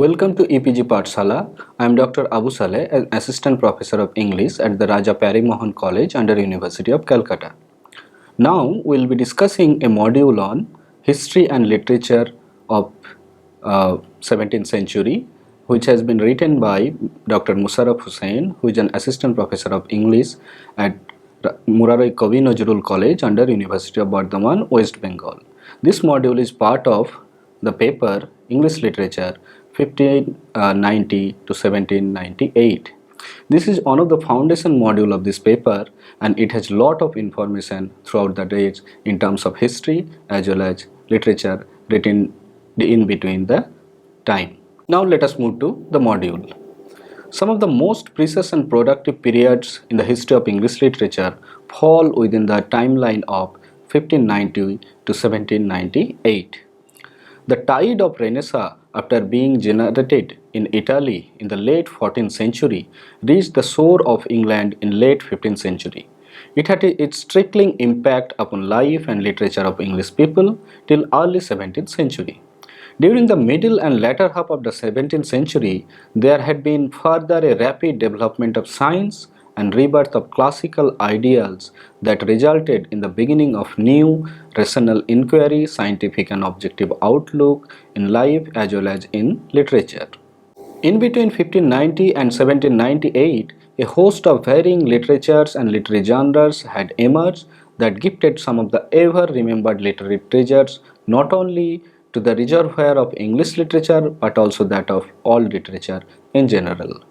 Welcome to EPG Pathshala. I am Dr. Abu Saleh, an Assistant Professor of English at the Raja Pari Mohan College under University of Calcutta. Now we will be discussing a module on history and literature of 17th century, which has been written by Dr. Musarraf Hussain, who is an Assistant Professor of English at Murari Kavi Nazrul College under University of Bardhaman, West Bengal. This module is part of the paper English Literature 1590 to 1798. This is one of the foundation module of this paper, and it has lot of information throughout the days in terms of history as well as literature written in between the time. Now let us move to the module. Some of the most precious and productive periods in the history of English literature fall within the timeline of 1590 to 1798. The tide of Renaissance, after being generated in Italy in the late 14th century, reached the shore of England in late 15th century. It had its trickling impact upon life and literature of English people till early 17th century. During the middle and latter half of the 17th century, there had been further a rapid development of science and rebirth of classical ideals that resulted in the beginning of new rational inquiry, scientific and objective outlook in life as well as in literature. In between 1590 and 1798, a host of varying literatures and literary genres had emerged that gifted some of the ever-remembered literary treasures not only to the reservoir of English literature but also that of all literature in general.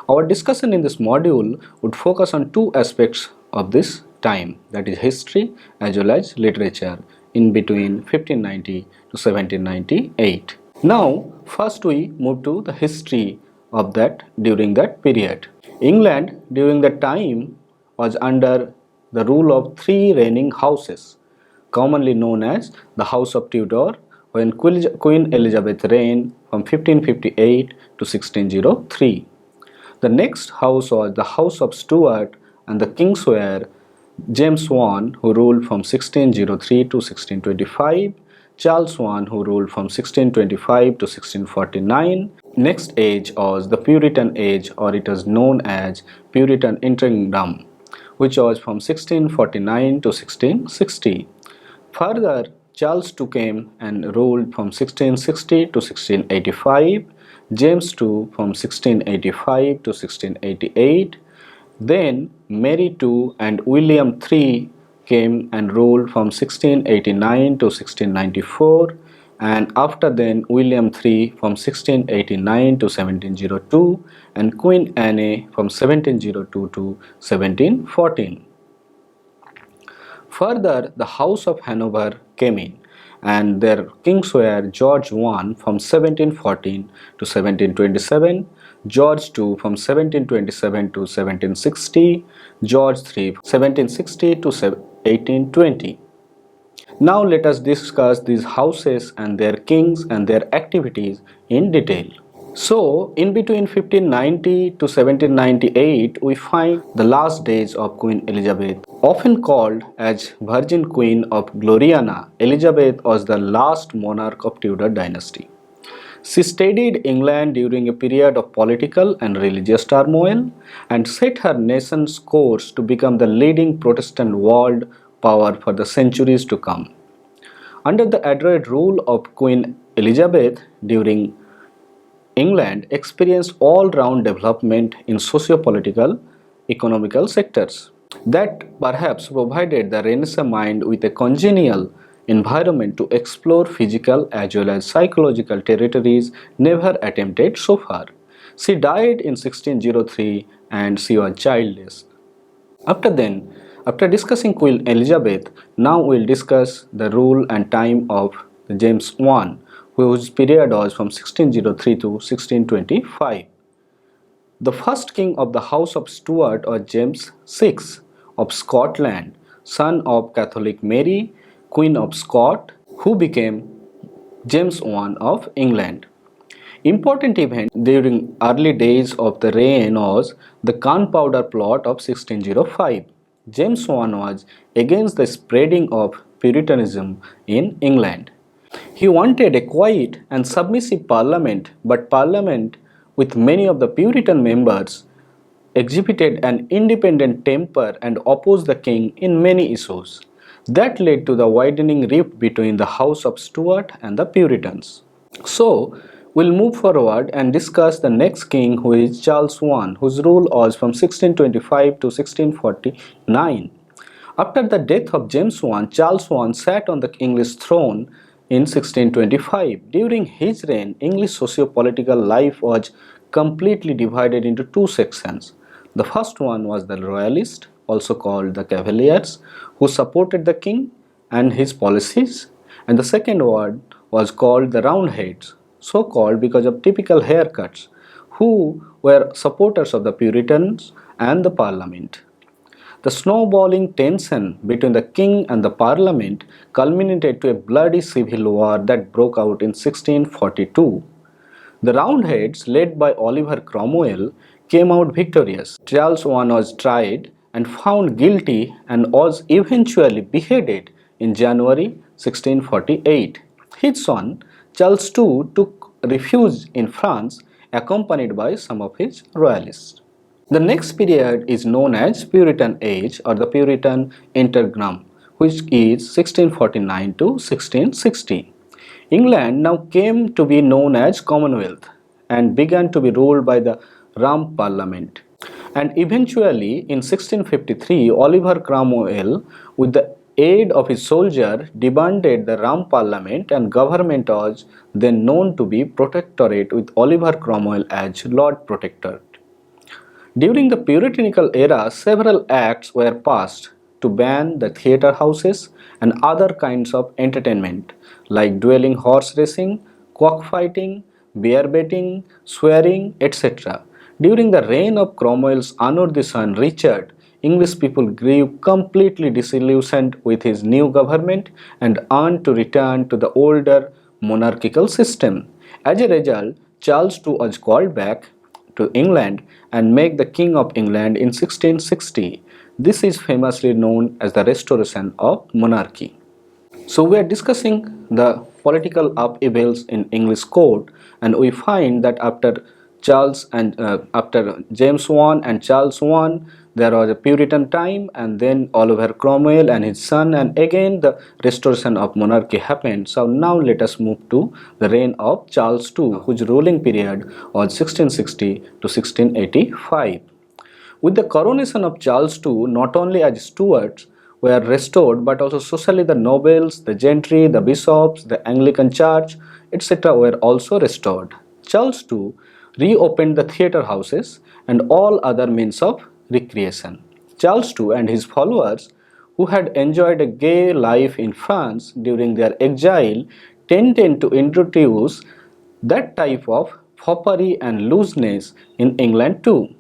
Our discussion in this module would focus on two aspects of this time, that is history as well as literature in between 1590 to 1798. Now, first we move to the history of that during that period. England during that time was under the rule of three reigning houses, commonly known as the House of Tudor, when Queen Elizabeth reigned from 1558 to 1603. The next house was the House of Stuart, and the kings were James I, who ruled from 1603 to 1625, Charles I, who ruled from 1625 to 1649. Next age was the Puritan Age, or it is known as Puritan Era, which was from 1649 to 1660. Further, Charles II came and ruled from 1660 to 1685, James II from 1685 to 1688, then Mary II and William III came and ruled from 1689 to 1694, and after then William III from 1689 to 1702 and Queen Anne from 1702 to 1714. Further, the House of Hanover came in, and their kings were George I from 1714 to 1727, George II from 1727 to 1760, George III 1760 to 1820. Now let us discuss these houses and their kings and their activities in detail. So, in between 1590 to 1798, we find the last days of Queen Elizabeth. Often called as Virgin Queen of Gloriana, Elizabeth was the last monarch of Tudor dynasty. She steadied England during a period of political and religious turmoil and set her nation's course to become the leading Protestant world power for the centuries to come. Under the adroit rule of Queen Elizabeth during England experienced all-round development in socio-political, economical sectors that perhaps provided the Renaissance mind with a congenial environment to explore physical as well as psychological territories never attempted so far. She died in 1603 and she was childless. After discussing Queen Elizabeth, now we will discuss the rule and time of James I, whose period was from 1603 to 1625. The first king of the House of Stuart was James VI of Scotland, son of Catholic Mary, Queen of Scots, who became James I of England. Important event during early days of the reign was the Gunpowder Plot of 1605. James I was against the spreading of Puritanism in England. He wanted a quiet and submissive parliament, but parliament with many of the Puritan members exhibited an independent temper and opposed the king in many issues. That led to the widening rift between the House of Stuart and the Puritans. So, we'll move forward and discuss the next king, who is Charles I, whose rule was from 1625 to 1649. After the death of James I, Charles I sat on the English throne in 1625. During his reign, English socio-political life was completely divided into two sections. The first one was the Royalists, also called the Cavaliers, who supported the king and his policies, and the second one was called the Roundheads, so called because of typical haircuts, who were supporters of the Puritans and the Parliament. The snowballing tension between the king and the parliament culminated to a bloody civil war that broke out in 1642. The Roundheads, led by Oliver Cromwell, came out victorious. Charles I was tried and found guilty and was eventually beheaded in January 1648. His son, Charles II, took refuge in France, accompanied by some of his royalists. The next period is known as Puritan Age or the Puritan Interregnum, which is 1649 to 1660. England now came to be known as Commonwealth and began to be ruled by the Rump Parliament. And eventually, in 1653, Oliver Cromwell, with the aid of his soldier, demanded the Rump Parliament, and government was then known to be Protectorate, with Oliver Cromwell as Lord Protector. During the Puritanical era, several acts were passed to ban the theatre houses and other kinds of entertainment like dueling, horse racing, cockfighting, bear baiting, swearing, etc. During the reign of Cromwell's unworthy son Richard, English people grew completely disillusioned with his new government and yearned to return to the older monarchical system. As a result, Charles II was called back to England and make the King of England in 1660. This is famously known as the restoration of monarchy. So we are discussing the political upheavals in English court, and we find that after James I and Charles I, there was a Puritan time, and then Oliver Cromwell and his son, and again the restoration of monarchy happened. So now let us move to the reign of Charles II, whose ruling period was 1660 to 1685. With the coronation of Charles II, not only as Stuarts were restored, but also socially the nobles, the gentry, the bishops, the Anglican Church, etc. were also restored. Charles II reopened the theatre houses and all other means of recreation. Charles II and his followers, who had enjoyed a gay life in France during their exile, tended to introduce that type of foppery and looseness in England too.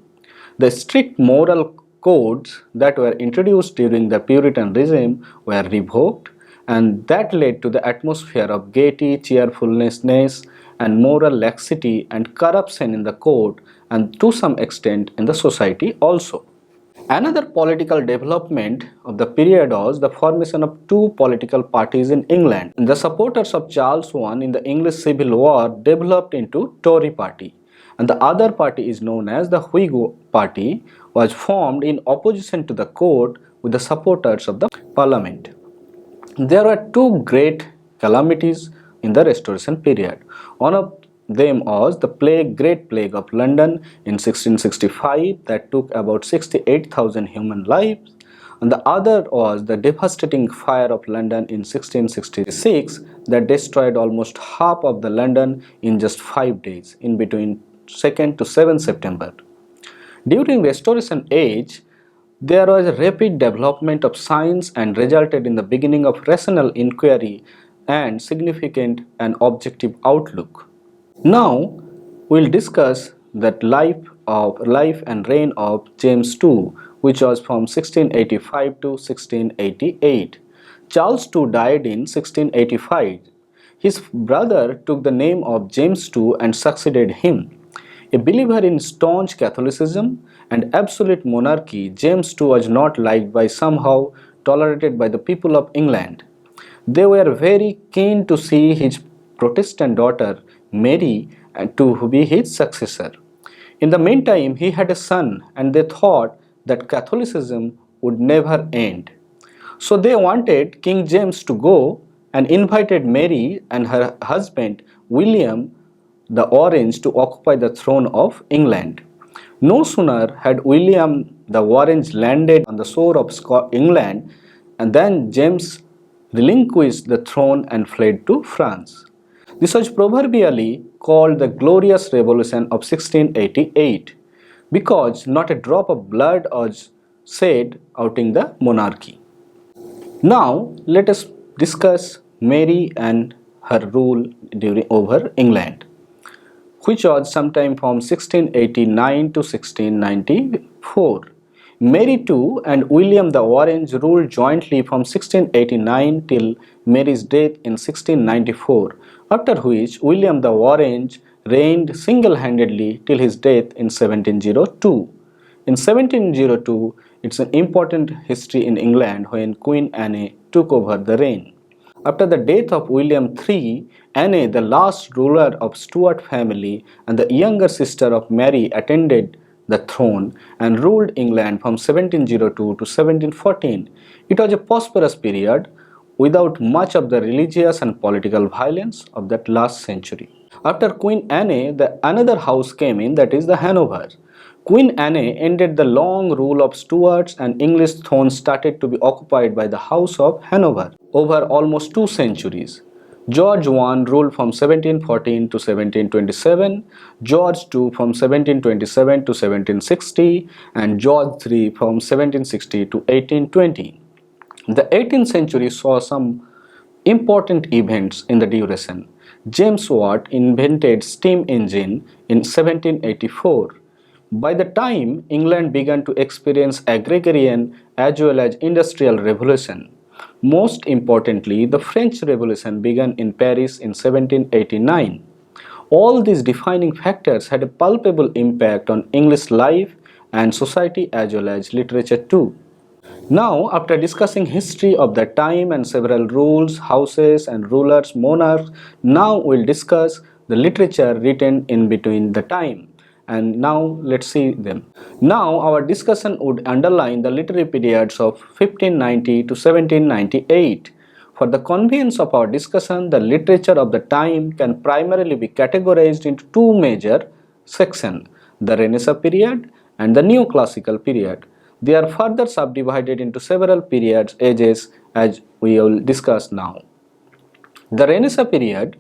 The strict moral codes that were introduced during the Puritan regime were revoked, and that led to the atmosphere of gaiety, cheerfulness, and moral laxity and corruption in the court, and to some extent in the society also. Another political development of the period was the formation of two political parties in England. The supporters of Charles I in the English Civil War developed into Tory party, and the other party is known as the Whig party, was formed in opposition to the court with the supporters of the Parliament. There were two great calamities in the Restoration period. One of them was the Great Plague of London in 1665 that took about 68,000 human lives, and the other was the devastating fire of London in 1666 that destroyed almost half of the London in just 5 days, in between 2nd to 7th September. During Restoration Age, there was a rapid development of science and resulted in the beginning of rational inquiry and significant and objective outlook. Now, we'll discuss that life and reign of James II, which was from 1685 to 1688. Charles II died in 1685. His brother took the name of James II and succeeded him. A believer in staunch Catholicism and absolute monarchy, James II was not liked by somehow tolerated by the people of England. They were very keen to see his Protestant daughter Mary and to be his successor. In the meantime, he had a son, and they thought that Catholicism would never end. So they wanted King James to go and invited Mary and her husband William the Orange to occupy the throne of England. No sooner had William the Orange landed on the shore of England and then James relinquished the throne and fled to France. This was proverbially called the Glorious Revolution of 1688 because not a drop of blood was shed outing the monarchy. Now let us discuss Mary and her rule over England, which was sometime from 1689 to 1694. Mary too and William the Orange ruled jointly from 1689 till Mary's death in 1694, after which William the Orange reigned single-handedly till his death in 1702. In 1702, it's an important history in England when Queen Anne took over the reign. After the death of William III, Anne, the last ruler of Stuart family and the younger sister of Mary, attended the throne and ruled England from 1702 to 1714. It was a prosperous period without much of the religious and political violence of that last century. After Queen Anne, another house came in, that is the Hanover. Queen Anne ended the long rule of Stuarts and English throne started to be occupied by the House of Hanover over almost 2 centuries. George I ruled from 1714 to 1727, George II from 1727 to 1760, and George III from 1760 to 1820. The 18th century saw some important events in the duration. James Watt invented steam engine in 1784. By the time England began to experience agrarian as well as industrial revolution, most importantly, the French Revolution began in Paris in 1789. All these defining factors had a palpable impact on English life and society as well as literature too. Now, after discussing history of the time and several rules, houses and rulers, monarchs, now we'll discuss the literature written in between the time. And now let's see them. Now our discussion would underline the literary periods of 1590 to 1798. For the convenience of our discussion, the literature of the time can primarily be categorized into two major sections, the Renaissance period and the Neoclassical period. They are further subdivided into several periods, ages, as we will discuss now. The Renaissance period.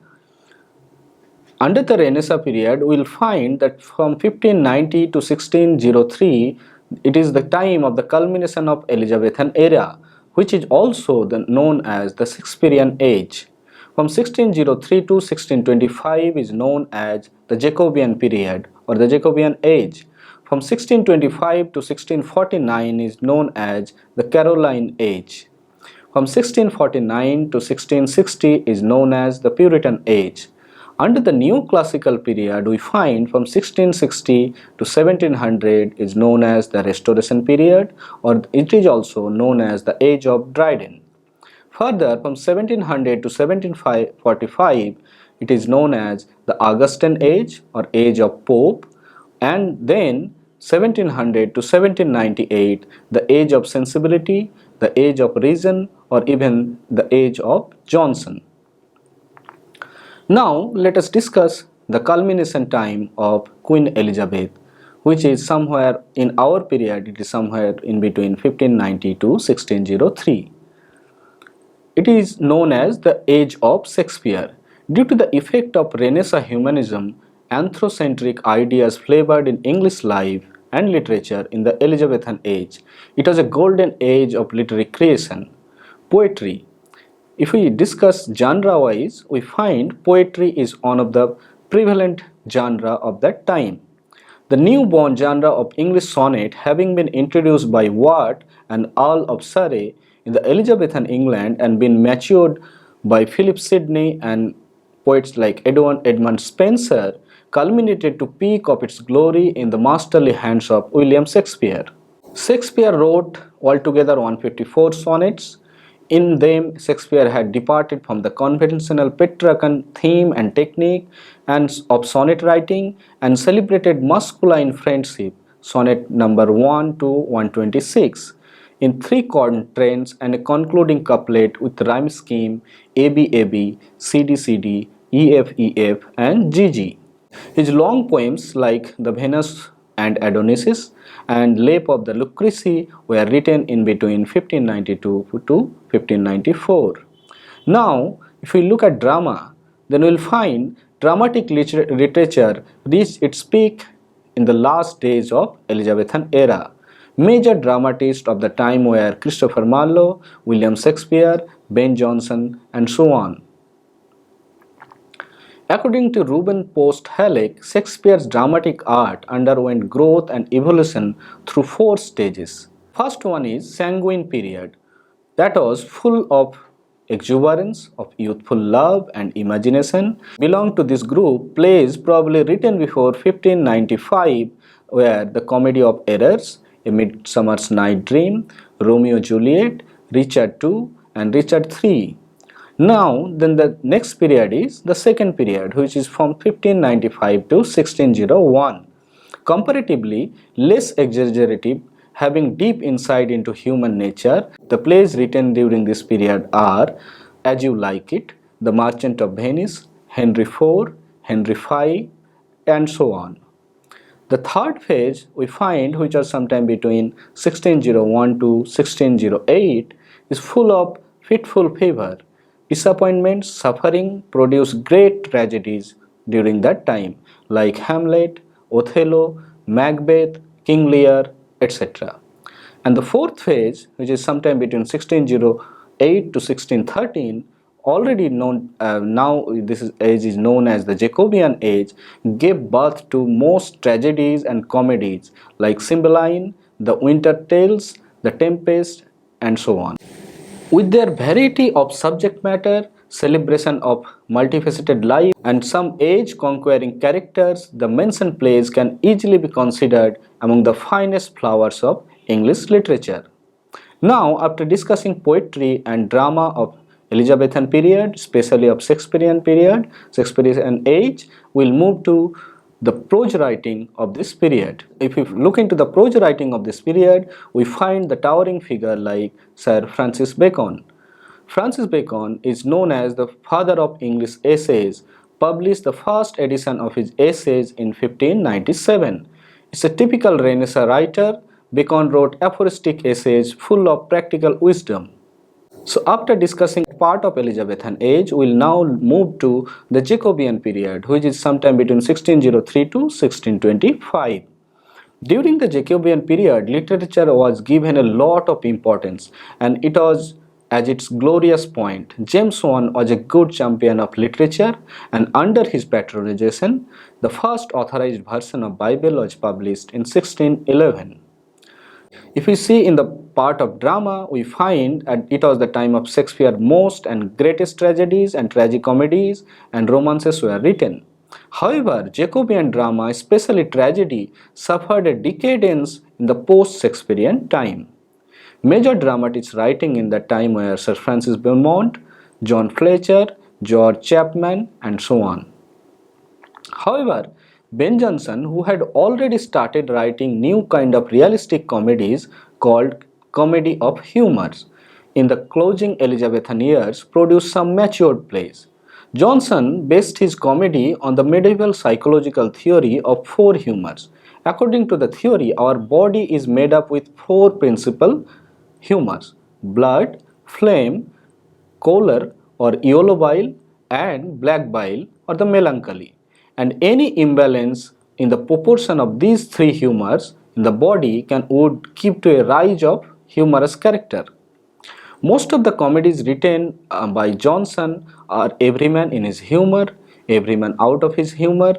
Under the Renaissance period, we will find that from 1590 to 1603, it is the time of the culmination of Elizabethan era, which is also known as the Shakespearean Age. From 1603 to 1625 is known as the Jacobean period or the Jacobean Age. From 1625 to 1649 is known as the Caroline Age. From 1649 to 1660 is known as the Puritan Age. Under the Neoclassical period, we find from 1660 to 1700 is known as the Restoration period, or it is also known as the Age of Dryden. Further, from 1700 to 1745, it is known as the Augustine Age or Age of Pope, and then 1700 to 1798, the Age of Sensibility, the Age of Reason, or even the Age of Johnson. Now let us discuss the culmination time of Queen Elizabeth, which is somewhere in our period, it is somewhere in between 1590 to 1603. It is known as the Age of Shakespeare. Due to the effect of Renaissance humanism, anthrocentric ideas flavored in English life and literature in the Elizabethan age, it was a golden age of literary creation. Poetry. If we discuss genre-wise, we find poetry is one of the prevalent genre of that time. The newborn genre of English sonnet having been introduced by Watt and Earl of Surrey in the Elizabethan England and been matured by Philip Sidney and poets like Edmund Spenser, culminated to peak of its glory in the masterly hands of William Shakespeare. Shakespeare wrote altogether 154 sonnets. In them, Shakespeare had departed from the conventional Petrarchan theme and technique and of sonnet writing and celebrated masculine friendship, sonnet number 1 to 126, in three chord trains and a concluding couplet with rhyme scheme ABAB, CDCD, EFEF, and GG. His long poems like The Venus and Adonis and Lap of the Lucrece were written in between 1592 to 1594. Now, if we look at drama, then we will find dramatic literature reached its peak in the last days of Elizabethan era. Major dramatists of the time were Christopher Marlowe, William Shakespeare, Ben Jonson, and so on. According to Reuben Post Halleck, Shakespeare's dramatic art underwent growth and evolution through four stages. First one is sanguine period, that was full of exuberance, of youthful love and imagination. Belong to this group plays probably written before 1595 were The Comedy of Errors, A Midsummer's Night Dream, Romeo Juliet, Richard II and Richard III. Now, then the next period is the second period, which is from 1595 to 1601. Comparatively less exaggerative, having deep insight into human nature, the plays written during this period are As You Like It, The Merchant of Venice, Henry IV, Henry V, and so on. The third phase we find, which are sometime between 1601 to 1608, is full of fitful fever. Disappointment, suffering produce great tragedies during that time, like Hamlet, Othello, Macbeth, King Lear, etc. And the fourth phase, which is sometime between 1608 to 1613, already known now, this age is known as the Jacobean Age, gave birth to most tragedies and comedies like Cymbeline, The Winter Tales, The Tempest, and so on. With their variety of subject matter, celebration of multifaceted life, and some age-conquering characters, the mentioned plays can easily be considered among the finest flowers of English literature. Now, after discussing poetry and drama of Elizabethan period, especially of Shakespearean age, we'll move to the prose writing of this period. If we look into the prose writing of this period, we find the towering figure like Sir Francis Bacon. Francis Bacon is known as the father of English essays, published the first edition of his essays in 1597. It's a typical Renaissance writer. Bacon wrote aphoristic essays full of practical wisdom. So after discussing part of Elizabethan age, we will now move to the Jacobean period, which is sometime between 1603 to 1625. During the Jacobean period, literature was given a lot of importance and it was at its glorious point. James I was a good champion of literature, and under his patronization, the first authorized version of Bible was published in 1611. If we see in the part of drama, we find that it was the time of Shakespeare's most and greatest tragedies and tragicomedies and romances were written. However, Jacobean drama, especially tragedy, suffered a decadence in the post-Shakespearean time. Major dramatists writing in that time were Sir Francis Beaumont, John Fletcher, George Chapman, and so on. However, Ben Jonson, who had already started writing new kind of realistic comedies called comedy of humors, in the closing Elizabethan years produced some matured plays. Jonson based his comedy on the medieval psychological theory of four humors. According to the theory, our body is made up with four principal humors: blood, phlegm, choler or yellow bile, and black bile or the melancholy. And any imbalance in the proportion of these three humors in the body would keep to a rise of humorous character. Most of the comedies written by Jonson are Every Man in His Humor, Every Man Out of His Humor,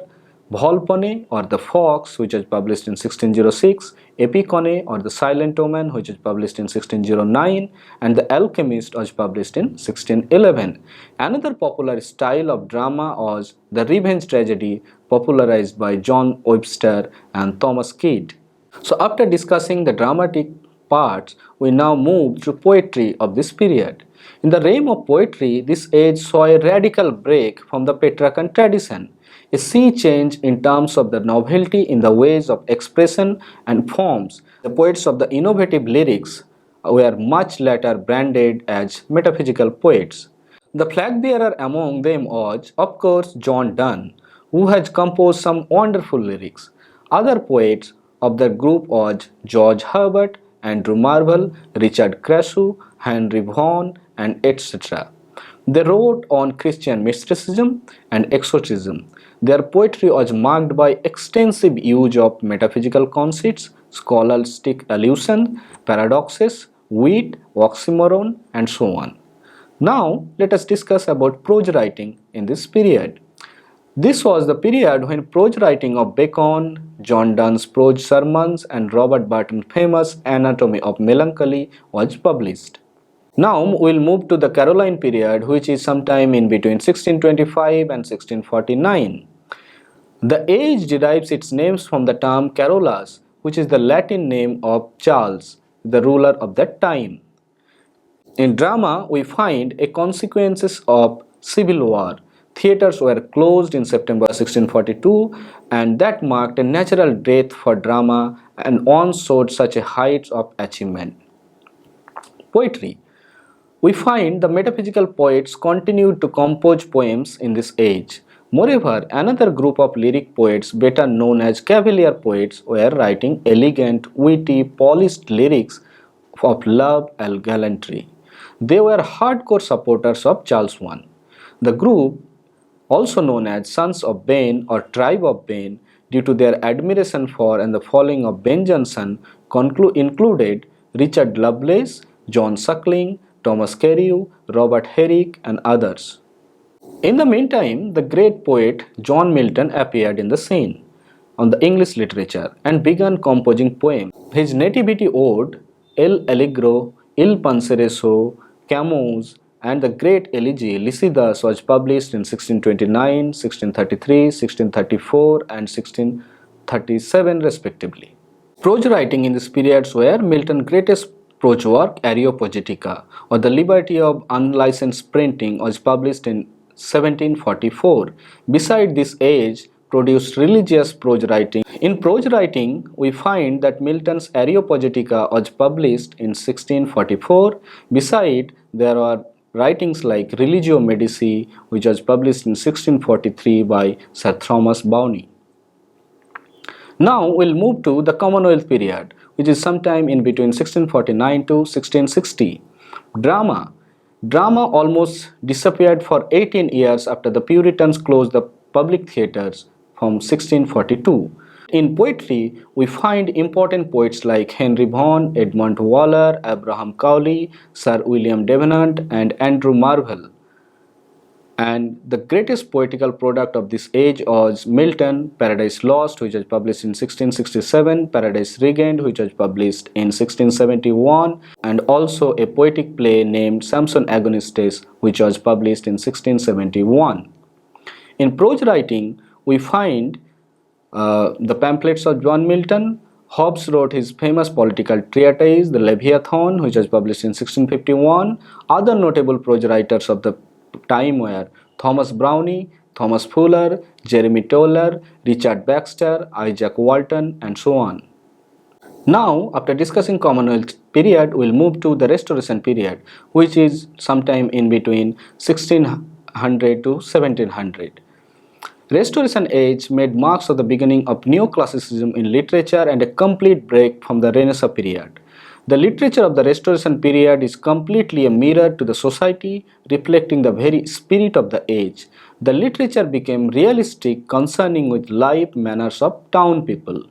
Volpone or The Fox, which was published in 1606, Epicone or The Silent Omen, which was published in 1609, and The Alchemist was published in 1611. Another popular style of drama was the revenge tragedy, popularized by John Webster and Thomas Kidd. So after discussing the dramatic parts, we now move to poetry of this period. In the realm of poetry, this age saw a radical break from the Petrarchan tradition, a sea change in terms of the novelty in the ways of expression and forms. The poets of the innovative lyrics were much later branded as metaphysical poets. The flag bearer among them was, of course, John Donne, who has composed some wonderful lyrics. Other poets of the group was George Herbert, Andrew Marvell, Richard Crassus, Henry Vaughan, and etc. They wrote on Christian mysticism and exorcism. Their poetry was marked by extensive use of metaphysical concepts, scholastic allusions, paradoxes, wit, oxymoron, and so on. Now, let us discuss about prose writing in this period. This was the period when prose writing of Bacon, John Donne's prose sermons, and Robert Burton's famous Anatomy of Melancholy was published. Now we'll move to the Caroline period, which is sometime in between 1625 and 1649. The age derives its names from the term Carolus, which is the Latin name of Charles, the ruler of that time. In drama, we find a consequences of civil war. Theatres were closed in September 1642, and that marked a natural death for drama and once showed such a height of achievement. Poetry. We find the metaphysical poets continued to compose poems in this age. Moreover, another group of lyric poets, better known as cavalier poets, were writing elegant, witty, polished lyrics of love and gallantry. They were hardcore supporters of Charles I. The group, also known as Sons of Ben or Tribe of Ben, due to their admiration for and the following of Ben Jonson, included Richard Lovelace, John Suckling, Thomas Carew, Robert Herrick, and others. In the meantime, the great poet John Milton appeared in the scene on the English literature and began composing poems. His nativity ode, El Allegro, Il Penseroso, Camus, and the great elegy Lycidas was published in 1629, 1633, 1634, and 1637 respectively. Prose writing in these periods were Milton's greatest prose work, Areopagitica, or The Liberty of Unlicensed Printing, was published in 1744. Beside this age, produced religious prose writing. In prose writing, we find that Milton's Areopagitica was published in 1644. Beside, there are writings like Religio Medici, which was published in 1643 by Sir Thomas Bowney. Now we'll move to the Commonwealth period, which is sometime in between 1649 to 1660. Drama. Drama almost disappeared for 18 years after the Puritans closed the public theatres from 1642. In poetry, we find important poets like Henry Vaughan, Edmund Waller, Abraham Cowley, Sir William Davenant, and Andrew Marvell. And the greatest poetical product of this age was Milton, Paradise Lost, which was published in 1667, Paradise Regained, which was published in 1671, and also a poetic play named Samson Agonistes, which was published in 1671. In prose writing, we find the pamphlets of John Milton. Hobbes wrote his famous political treatise, The Leviathan, which was published in 1651. Other notable prose writers of the time were Thomas Browne, Thomas Fuller, Jeremy Toller, Richard Baxter, Isaac Walton, and so on. Now, after discussing Commonwealth period, we'll move to the Restoration period, which is sometime in between 1600 to 1700. Restoration age made marks of the beginning of neoclassicism in literature and a complete break from the Renaissance period. The literature of the Restoration period is completely a mirror to the society, reflecting the very spirit of the age. The literature became realistic concerning with life manners of town people.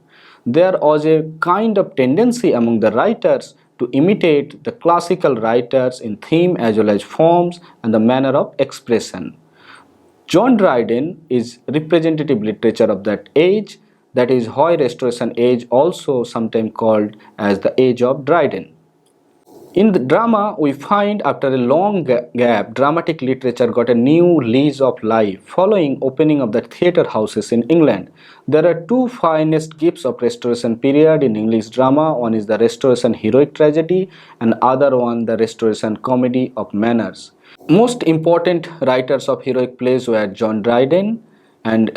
There was a kind of tendency among the writers to imitate the classical writers in theme as well as forms and the manner of expression. John Dryden is representative literature of that age. That is why Restoration age also sometimes called as the age of Dryden. In the drama, we find after a long gap, dramatic literature got a new lease of life following opening of the theatre houses in England. There are two finest gifts of Restoration period in English drama. One is the Restoration heroic tragedy, and other one the Restoration comedy of manners. Most important writers of heroic plays were John Dryden and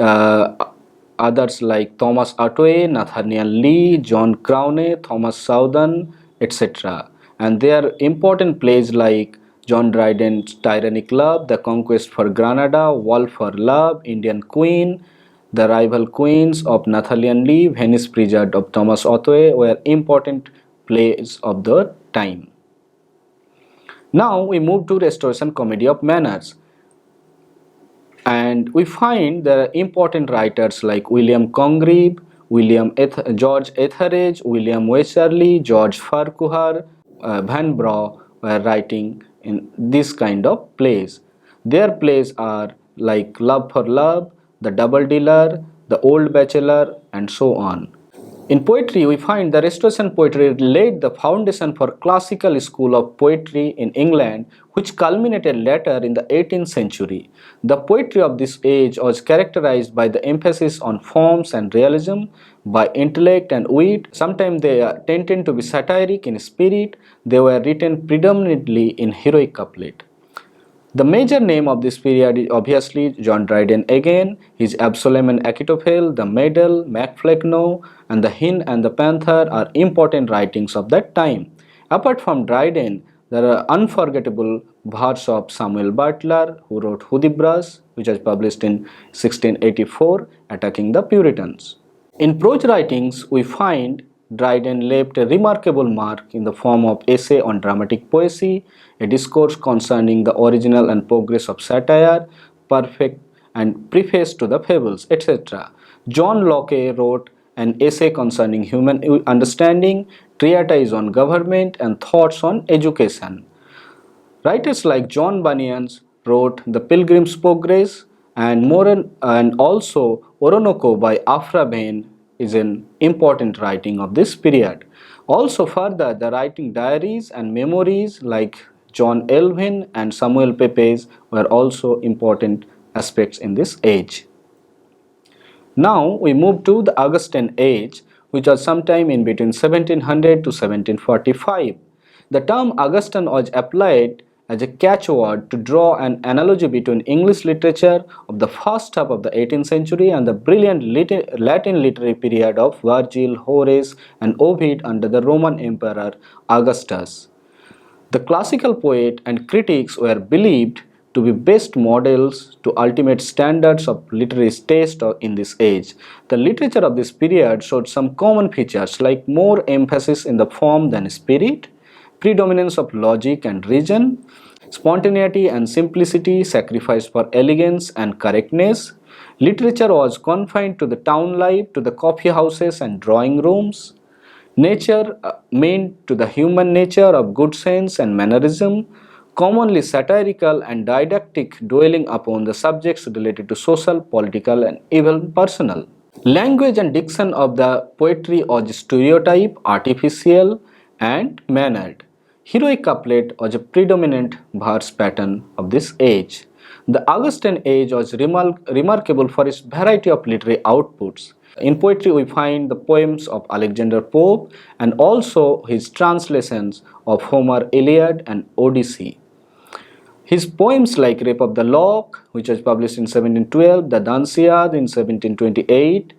others like Thomas Otway, Nathaniel Lee, John Crowne, Thomas Southern, etc. And their important plays like John Dryden's Tyrannic Love, The Conquest for Granada, Wall for Love, Indian Queen, The Rival Queens of Nathaniel Lee, Venice Preserved of Thomas Otway were important plays of the time. Now we move to Restoration Comedy of Manners, and we find there are important writers like William Congreve, George Etheridge, William Wycherley, George Farquhar, Van Brugh were writing in this kind of plays. Their plays are like Love for Love, The Double Dealer, The Old Bachelor, and so on. In poetry, we find the Restoration poetry laid the foundation for classical school of poetry in England, which culminated later in the 18th century. The poetry of this age was characterized by the emphasis on forms and realism, by intellect and wit. Sometimes they tended to be satiric in spirit. They were written predominantly in heroic couplet. The major name of this period is obviously John Dryden again. His Absalom and Achitophel, The Medal, Macflecknoe, and The Hind and the Panther are important writings of that time. Apart from Dryden, there are unforgettable verse of Samuel Butler, who wrote Hudibras, which was published in 1684, attacking the Puritans. In prose writings, we find Dryden left a remarkable mark in the form of essay on dramatic poesy, a discourse concerning the original and progress of satire, perfect and preface to the fables, etc. John Locke wrote an essay concerning human understanding, treatise on government, and thoughts on education. Writers like John Bunyan wrote The Pilgrim's Progress, and also Oroonoko by Aphra Behn is an important writing of this period. Also further, the writing diaries and memories like John Elvin and Samuel Pepys were also important aspects in this age. Now we move to the Augustine Age, which was sometime in between 1700 to 1745. The term Augustine was applied as a catchword to draw an analogy between English literature of the first half of the 18th century and the brilliant Latin literary period of Virgil, Horace, and Ovid under the Roman Emperor Augustus. The classical poet and critics were believed to be best models to ultimate standards of literary taste in this age. The literature of this period showed some common features like more emphasis in the form than spirit, predominance of logic and reason, spontaneity and simplicity sacrificed for elegance and correctness. Literature was confined to the town life, to the coffee houses and drawing rooms. Nature meant to the human nature of good sense and mannerism, commonly satirical and didactic, dwelling upon the subjects related to social, political, and even personal. Language and diction of the poetry was stereotype, artificial, and mannered. Heroic couplet was a predominant verse pattern of this age. The Augustine age was remarkable for its variety of literary outputs. In poetry, we find the poems of Alexander Pope and also his translations of Homer, Iliad, and Odyssey. His poems like Rape of the Lock, which was published in 1712, The Dunciad in 1728,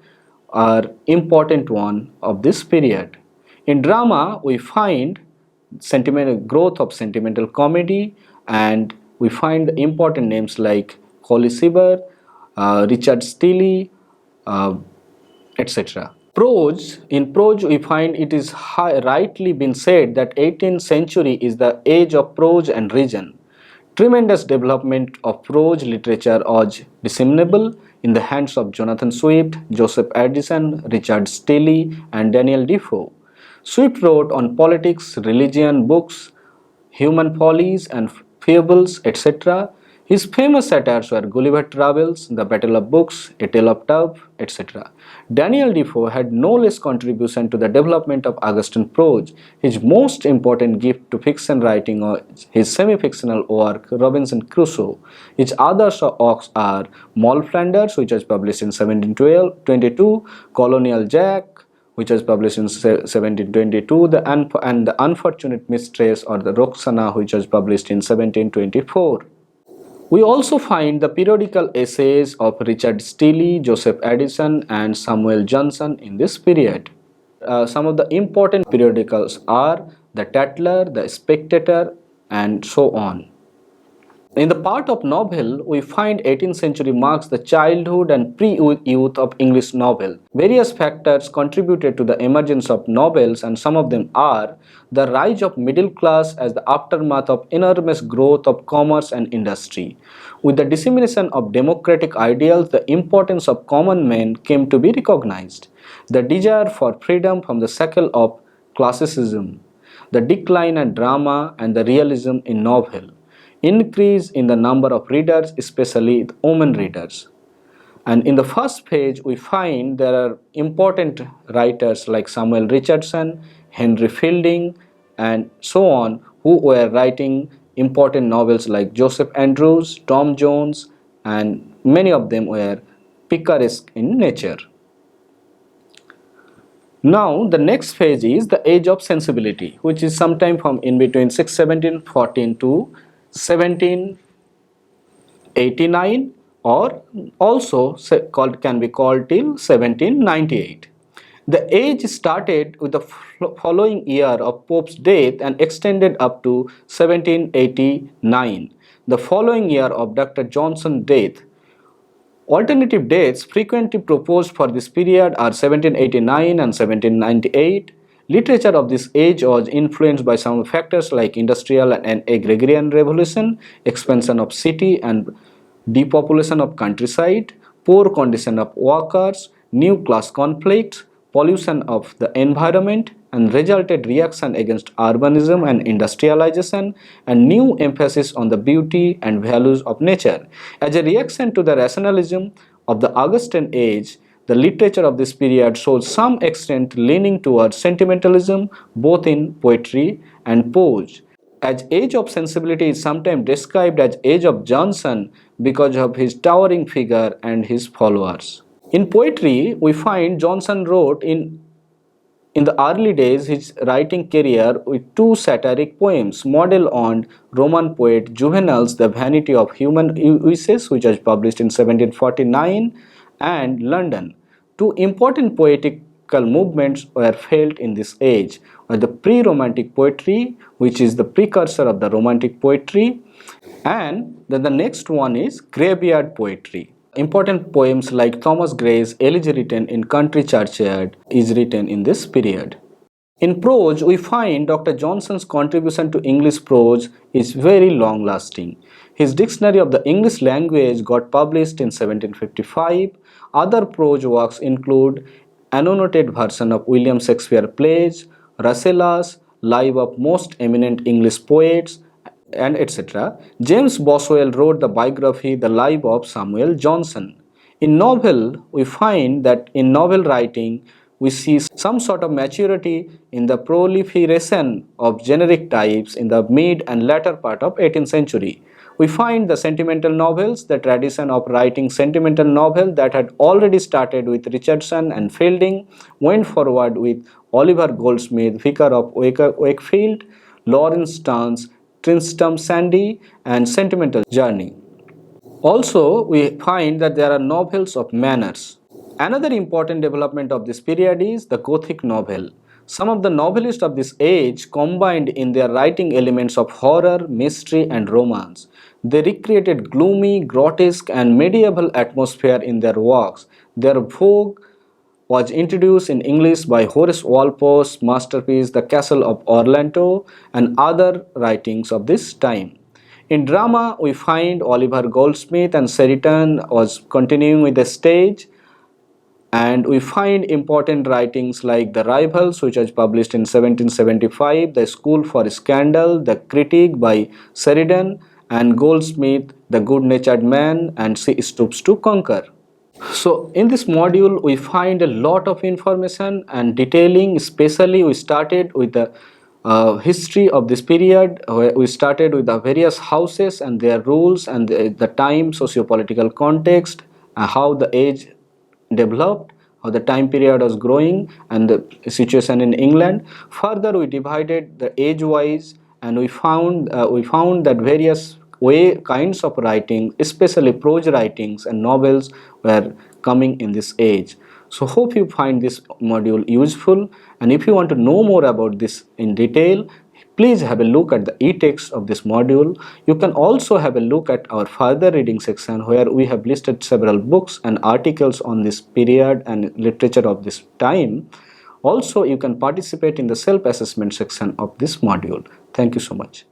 are important one of this period. In drama, we find growth of sentimental comedy, and we find important names like Colly Cibber, Richard Steele, etc. In prose, we find it is rightly been said that 18th century is the age of prose and reason. Tremendous development of prose literature was disseminable in the hands of Jonathan Swift, Joseph Addison, Richard Steele, and Daniel Defoe. Swift wrote on politics, religion, books, human follies, and fables, etc. His famous satires were Gulliver Travels, The Battle of Books, A Tale of Tub, etc. Daniel Defoe had no less contribution to the development of Augustine prose. His most important gift to fiction writing was his semi-fictional work Robinson Crusoe. His other works are Moll Flanders, which was published in 1722, Colonial Jack, which was published in 1722, and The Unfortunate Mistress or the Roxana, which was published in 1724. We also find the periodical essays of Richard Steele, Joseph Addison, and Samuel Johnson in this period. Some of the important periodicals are the Tatler, the Spectator, and so on. In the part of novel, we find 18th century marks the childhood and pre-youth of English novel. Various factors contributed to the emergence of novels, and some of them are the rise of middle class as the aftermath of enormous growth of commerce and industry. With the dissemination of democratic ideals, the importance of common men came to be recognized. The desire for freedom from the shackle of classicism, the decline in drama and the realism in novel, increase in the number of readers, especially the women readers. And in the first page, we find there are important writers like Samuel Richardson, Henry Fielding, and so on, who were writing important novels like Joseph Andrews, Tom Jones, and many of them were picaresque in nature. Now, the next phase is the age of sensibility, which is sometime from in between 1714 to 1789, or also can be called till 1798. The age started with the following year of Pope's death and extended up to 1789, the following year of Dr. Johnson's death. Alternative dates frequently proposed for this period are 1789 and 1798. Literature of this age was influenced by some factors like industrial and agrarian revolution, expansion of city and depopulation of countryside, poor condition of workers, new class conflicts, pollution of the environment, and resulted reaction against urbanism and industrialization, and new emphasis on the beauty and values of nature. As a reaction to the rationalism of the Augustine Age, the literature of this period shows some extent leaning towards sentimentalism both in poetry and prose. As Age of Sensibility is sometimes described as Age of Johnson because of his towering figure and his followers. In poetry, we find Johnson wrote in the early days his writing career with two satiric poems modeled on Roman poet Juvenal's The Vanity of Human Wishes, which was published in 1749, and London. Two important poetical movements were felt in this age, the pre-romantic poetry, which is the precursor of the romantic poetry, and then the next one is graveyard poetry. Important poems like Thomas Gray's Elegy written in Country Churchyard is written in this period. In prose, we find Dr. Johnson's contribution to English prose is very long-lasting. His Dictionary of the English Language got published in 1755. Other prose works include annotated version of William Shakespeare plays, Rasselas, Life of most eminent English poets, and etc. James Boswell wrote the biography The Life of Samuel Johnson. In novel, we find that in novel writing, we see some sort of maturity in the proliferation of generic types in the mid and latter part of 18th century. We find the sentimental novels, the tradition of writing sentimental novel that had already started with Richardson and Fielding, went forward with Oliver Goldsmith, Vicar of Wakefield, Lawrence Sterne's Tristram Shandy, and Sentimental Journey. Also, we find that there are novels of manners. Another important development of this period is the Gothic novel. Some of the novelists of this age combined in their writing elements of horror, mystery, and romance. They recreated gloomy, grotesque, and medieval atmosphere in their works. Their vogue was introduced in English by Horace Walpole's masterpiece The Castle of Otranto and other writings of this time. In drama, we find Oliver Goldsmith and Sheridan was continuing with the stage, and we find important writings like The Rivals, which was published in 1775, The School for Scandal, The Critic by Sheridan, and Goldsmith, The Good-Natured Man, and She Stoops to Conquer. So in this module we find a lot of information and detailing. Especially we started with the history of this period, where we started with the various houses and their rules and the time, socio-political context, how the age developed, how the time period was growing, and the situation in England. Further, we divided the age wise, and we found that various kinds of writing, especially prose writings and novels, were coming in this age. So hope you find this module useful, and if you want to know more about this in detail, please have a look at the e-text of this module. You can also have a look at our further reading section, where we have listed several books and articles on this period and literature of this time. Also, you can participate in the self-assessment section of this module. Thank you so much.